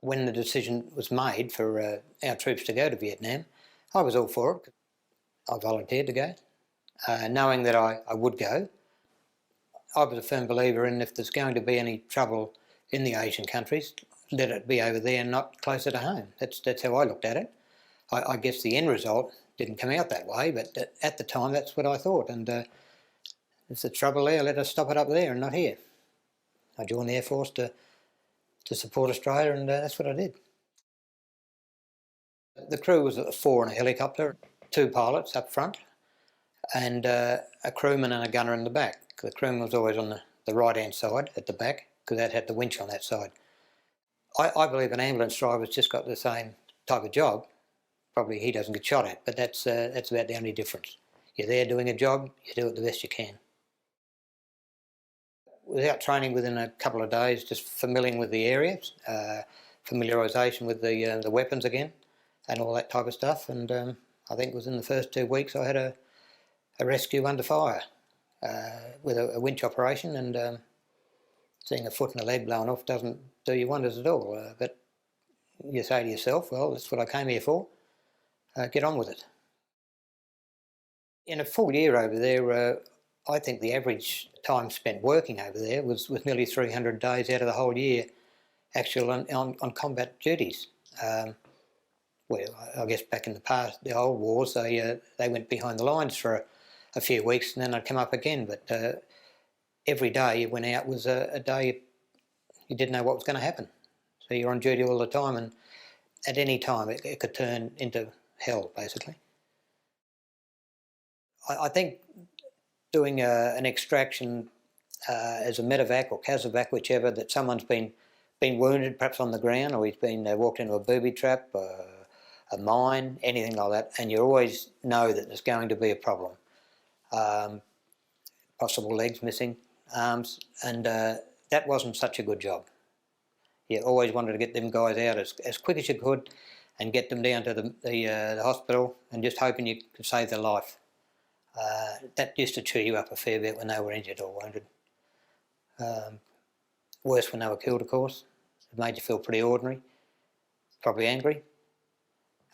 When the decision was made for our troops to go to Vietnam, I was all for it. I volunteered to go, knowing that I would go. I was a firm believer in if there's going to be any trouble in the Asian countries, let it be over there and not closer to home. That's how I looked at it. I guess the end result didn't come out that way, but at the time that's what I thought. And if there's trouble there, let us stop it up there and not here. I joined the Air Force to support Australia, and that's what I did. The crew was 4 in a helicopter, 2 pilots up front, and a crewman and a gunner in the back. The crewman was always on the right-hand side at the back, because that had the winch on that side. I believe an ambulance driver's just got the same type of job. Probably he doesn't get shot at, but that's about the only difference. You're there doing a job, you do it the best you can. Without training, within a couple of days, just familiarising with the areas, familiarisation with the weapons again, and all that type of stuff. And I think within the first 2 weeks I had a rescue under fire with a winch operation, and seeing a foot and a leg blown off doesn't do you wonders at all. But you say to yourself, well, that's what I came here for, get on with it. In a full year over there, I think the average time spent working over there was nearly 300 days out of the whole year actual on combat duties. Well, I guess back in the past, the old wars, they went behind the lines for a few weeks and then they'd come up again. But every day you went out was a day you didn't know what was going to happen. So you're on duty all the time, and at any time it could turn into hell, basically. I think doing an extraction as a medevac or casevac, whichever, that someone's been wounded, perhaps on the ground, or he's been walked into a booby trap, a mine, anything like that, and you always know that there's going to be a problem. Possible legs missing, arms, and that wasn't such a good job. You always wanted to get them guys out as quick as you could and get them down to the hospital, and just hoping you could save their life. That used to chew you up a fair bit when they were injured or wounded. Worse when they were killed, of course. It made you feel pretty ordinary, probably angry.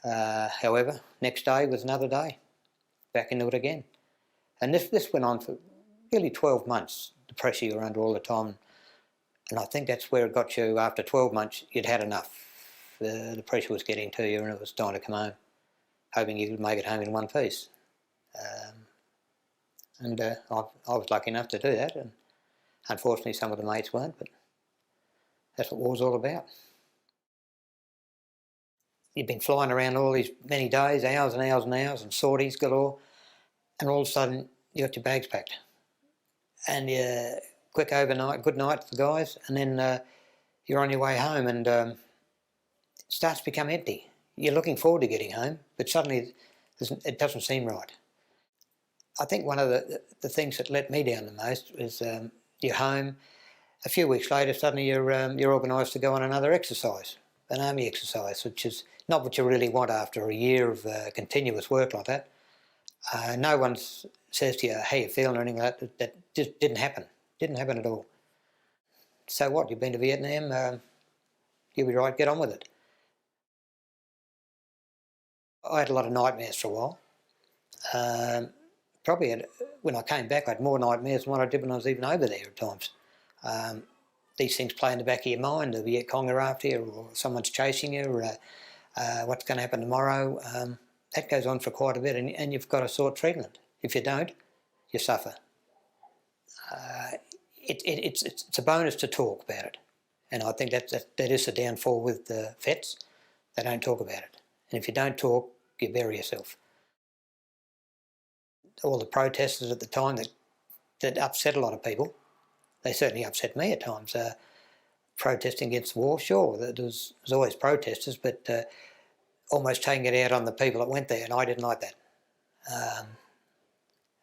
However, next day was another day, back into it again. And this went on for nearly 12 months, the pressure you were under all the time. And I think that's where it got you. After 12 months, you'd had enough. The pressure was getting to you and it was time to come home, hoping you could make it home in one piece. I was lucky enough to do that, and unfortunately some of the mates weren't, but that's what war's all about. You've been flying around all these many days, hours and hours and hours, and sorties galore, and all of a sudden you got your bags packed. And you quick overnight, good night to the guys, and then you're on your way home, and it starts to become empty. You're looking forward to getting home, but suddenly it doesn't seem right. I think one of the things that let me down the most is you're home. A few weeks later, suddenly you're organised to go on another exercise, an army exercise, which is not what you really want after a year of continuous work like that. No one says to you, how you feeling or anything like that. That just didn't happen. Didn't happen at all. So what, you've been to Vietnam, you'll be right, get on with it. I had a lot of nightmares for a while. Probably when I came back I had more nightmares than what I did when I was even over there at times. These things play in the back of your mind. The Viet Cong are after you, or someone's chasing you, or what's going to happen tomorrow. That goes on for quite a bit, and you've got to sort treatment. If you don't, you suffer. It's a bonus to talk about it, and I think that is the downfall with the vets. They don't talk about it, and if you don't talk, you bury yourself. All the protesters at the time that upset a lot of people, they certainly upset me at times. Protesting against the war, sure, there's always protesters, but almost taking it out on the people that went there, and I didn't like that.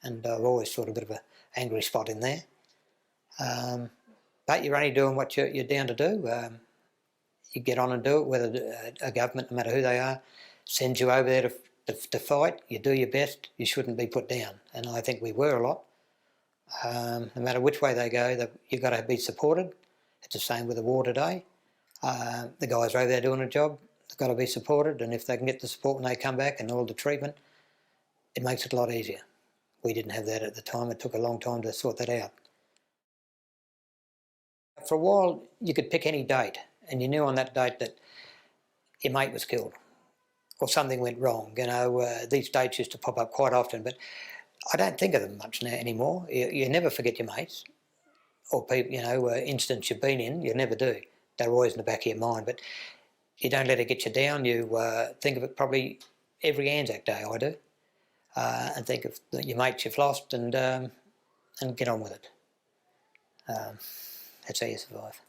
And I've always thought a bit of an angry spot in there. But you're only doing what you're down to do. You get on and do it, whether a government, no matter who they are, sends you over there to fight. You do your best. You shouldn't be put down, and I think we were a lot. No matter which way they go, you've got to be supported. It's the same with the war today. The guys are over there doing a job, they've got to be supported, and if they can get the support when they come back and all the treatment, it makes it a lot easier. We didn't have that at the time. It took a long time to sort that out. For a while, you could pick any date, and you knew on that date that your mate was killed or something went wrong. You know, these dates used to pop up quite often, but I don't think of them much now anymore. You never forget your mates or people, you know, incidents you've been in. You never do. They're always in the back of your mind, but you don't let it get you down. You think of it probably every Anzac Day, I do, and think of your mates you've lost and get on with it. That's how you survive.